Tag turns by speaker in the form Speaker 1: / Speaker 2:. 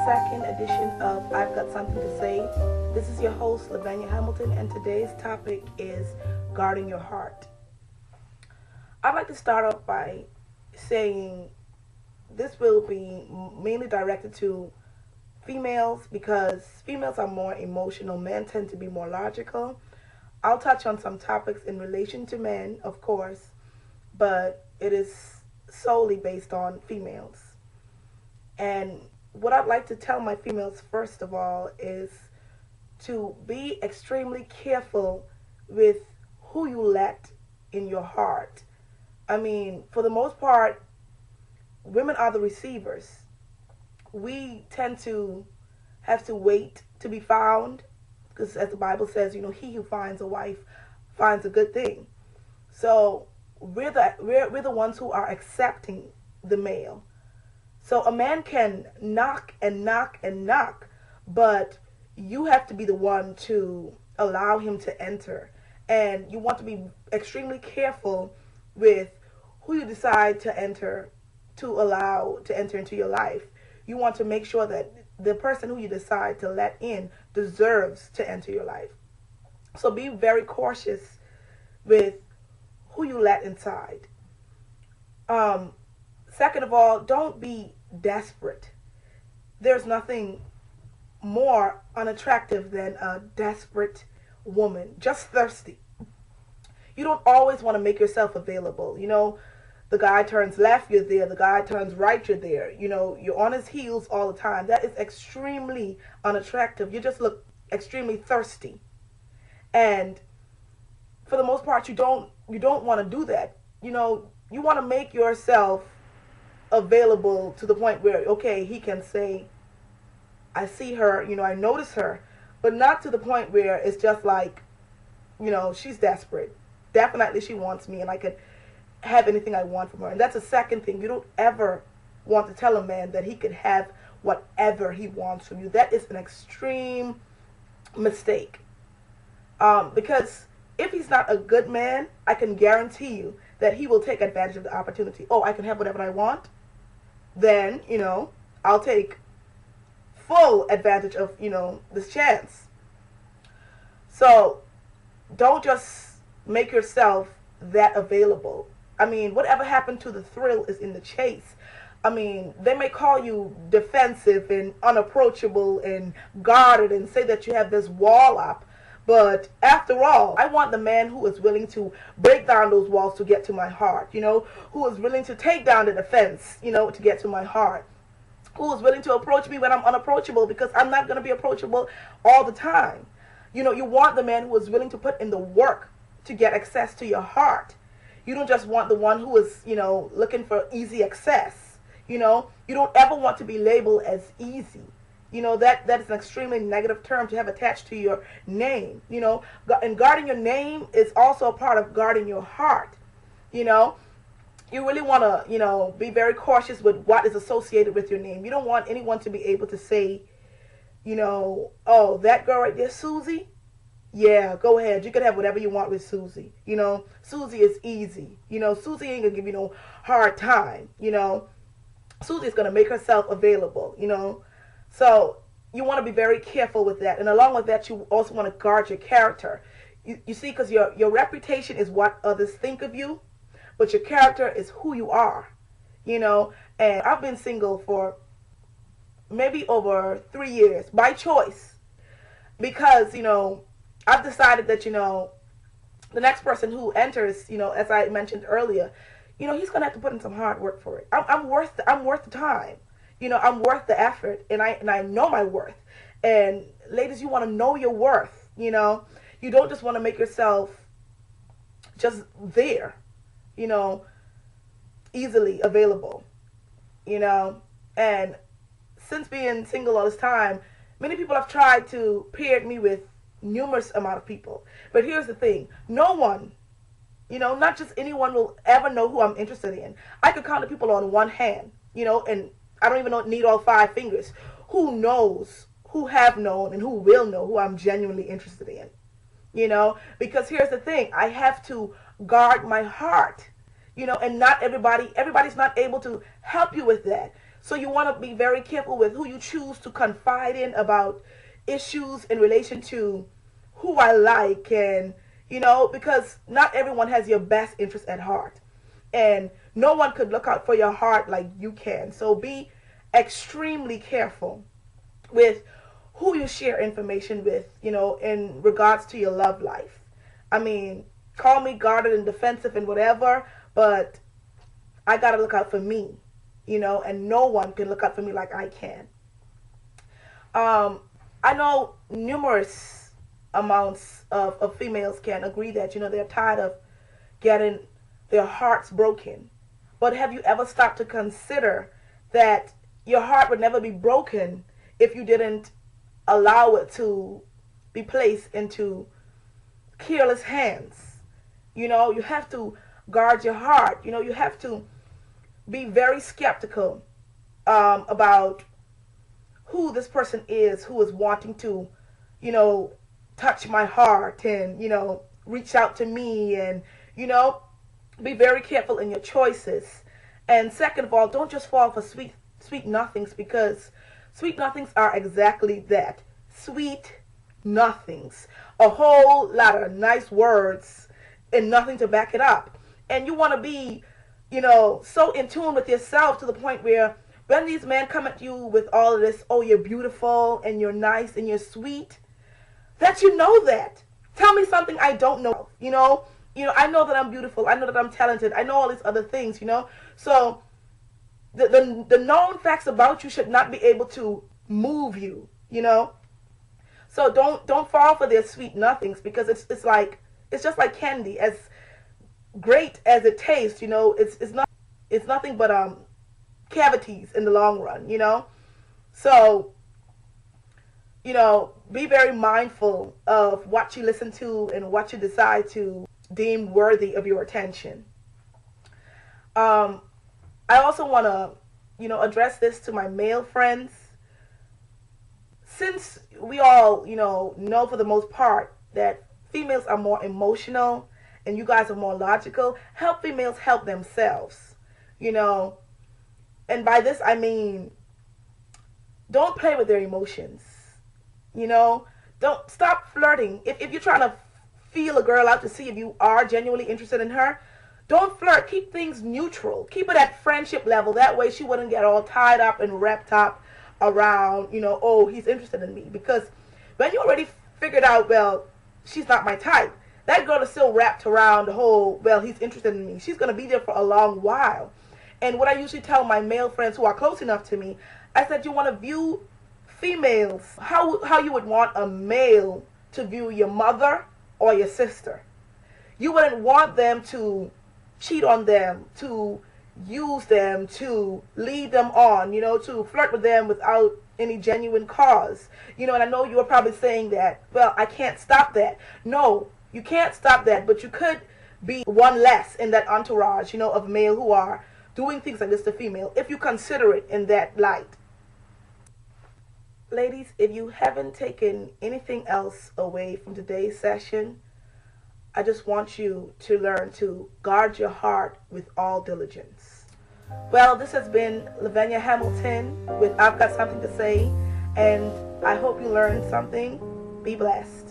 Speaker 1: second edition of I've Got Something to Say. This is your host, Lavanya Hamilton, and today's topic is guarding your heart. I'd like to start off by saying this will be mainly directed to females because females are more emotional. Men tend to be more logical. I'll touch on some topics in relation to men, of course, but it is solely based on females. And what I'd like to tell my females first of all is to be extremely careful with who you let in your heart. I mean, for the most part, women are the receivers. We tend to have to wait to be found because as the Bible says, he who finds a wife finds a good thing. So we're the ones who are accepting the male. So a man can knock and knock and knock, but you have to be the one to allow him to enter. And you want to be extremely careful with who you decide to allow to enter into your life. You want to make sure that the person who you decide to let in deserves to enter your life. So be very cautious with who you let inside. Second of all, don't be desperate. There's nothing more unattractive than a desperate woman, just thirsty. You don't always want to make yourself available. The guy turns left, you're there. The guy turns right, you're there. You're on his heels all the time. That is extremely unattractive. You just look extremely thirsty. And for the most part, you don't want to do that. You want to make yourself available to the point where, okay, he can say, I see her, I notice her, but not to the point where it's just like, she's desperate. Definitely she wants me and I could have anything I want from her. And that's the second thing. You don't ever want to tell a man that he could have whatever he wants from you. That is an extreme mistake. Because if he's not a good man, I can guarantee you that he will take advantage of the opportunity. Oh, I can have whatever I want? Then, I'll take full advantage of, this chance. So don't just make yourself that available. I mean, whatever happened to the thrill is in the chase. I mean, they may call you defensive and unapproachable and guarded and say that you have this wall up. But after all, I want the man who is willing to break down those walls to get to my heart, who is willing to take down the defense, to get to my heart, who is willing to approach me when I'm unapproachable because I'm not going to be approachable all the time. You want the man who is willing to put in the work to get access to your heart. You don't just want the one who is, looking for easy access. You don't ever want to be labeled as easy. That is an extremely negative term to have attached to your name. And guarding your name is also a part of guarding your heart. You really want to, be very cautious with what is associated with your name. You don't want anyone to be able to say, oh, that girl right there, Susie. Yeah, go ahead. You can have whatever you want with Susie. Susie is easy. Susie ain't going to give you no hard time. Susie is going to make herself available, So you want to be very careful with that. And along with that, you also want to guard your character. You see, because your reputation is what others think of you, but your character is who you are, And I've been single for maybe over 3 years by choice because, I've decided that, the next person who enters, as I mentioned earlier, he's going to have to put in some hard work for it. I'm worth the time. I'm worth the effort, and I know my worth. And ladies, you want to know your worth. You don't just want to make yourself just there, easily available. And since being single all this time, many people have tried to pair me with numerous amount of people. But here's the thing: no one, not just anyone, will ever know who I'm interested in. I could count the people on one hand, and I don't even need all 5 fingers. Who knows, who have known, and who will know who I'm genuinely interested in. Because here's the thing, I have to guard my heart, and not everybody's not able to help you with that. So you want to be very careful with who you choose to confide in about issues in relation to who I like, and because not everyone has your best interest at heart, and no one could look out for your heart like you can. So be extremely careful with who you share information with, in regards to your love life. I mean, call me guarded and defensive and whatever, but I got to look out for me, and no one can look out for me like I can. I know numerous amounts of females can agree that, they're tired of getting their hearts broken. But have you ever stopped to consider that your heart would never be broken if you didn't allow it to be placed into careless hands? You have to guard your heart. You have to be very skeptical about who this person is who is wanting to, touch my heart and, reach out to me, and, be very careful in your choices. And second of all, don't just fall for sweet nothings, because sweet nothings are exactly that. Sweet nothings. A whole lot of nice words and nothing to back it up. And you want to be, so in tune with yourself to the point where when these men come at you with all of this, oh, you're beautiful and you're nice and you're sweet, that you know that. Tell me something I don't know. I know that I'm beautiful. I know that I'm talented. I know all these other things, So the known facts about you should not be able to move you, So don't fall for their sweet nothings, because it's just like candy. As great as it tastes, it's nothing but cavities in the long run, So be very mindful of what you listen to and what you decide to deem worthy of your attention. I also want to, address this to my male friends. Since we all, know for the most part that females are more emotional and you guys are more logical, help females help themselves, And by this I mean, don't play with their emotions. Don't stop flirting. If you're trying to feel a girl out to see if you are genuinely interested in her, don't flirt. Keep things neutral. Keep it at friendship level. That way she wouldn't get all tied up and wrapped up around, oh, he's interested in me. Because when you already figured out, well, she's not my type, that girl is still wrapped around the whole, well, he's interested in me. She's going to be there for a long while. And what I usually tell my male friends who are close enough to me, I said, you want to view females how you would want a male to view your mother or your sister. You wouldn't want them to cheat on them, to use them, to lead them on, to flirt with them without any genuine cause. And I know you are probably saying that, well, I can't stop that. No, you can't stop that, but you could be one less in that entourage, of male who are doing things like this to female, if you consider it in that light. Ladies, if you haven't taken anything else away from today's session, I just want you to learn to guard your heart with all diligence. Well, this has been Lavenia Hamilton with I've Got Something to Say, and I hope you learned something. Be blessed.